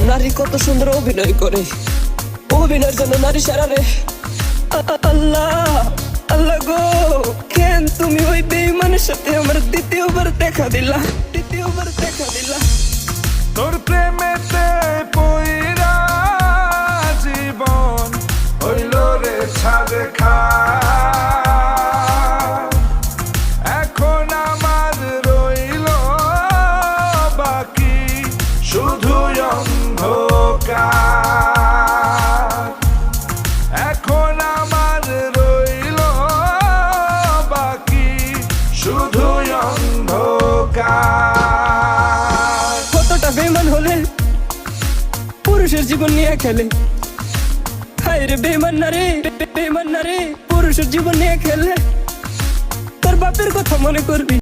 নারী কত সুন্দর অভিনয় করে, অভিনয়ের জন্য নারী সারা রে। আল্লাহ আল্লাহ গো, কেন তুমি ওই বেঈমানের সাথে আমার দ্বিতীয়বার দেখা দিলা? তোর প্রেমেতে পইরা জীবন হইল রে ছাড়ে খা। এখন আমার রইল বাকি শুধু অন্ধকার। এখন আমার রইল বাকি শুধু অন্ধকার। কতটা বেঈমান হলে পুরুষের জীবন নিয়ে খেলে। হায় রে বেঈমান না রে, পুরুষের জীবন নিয়ে খেলে। তোর বাপের কথা মনে করবি।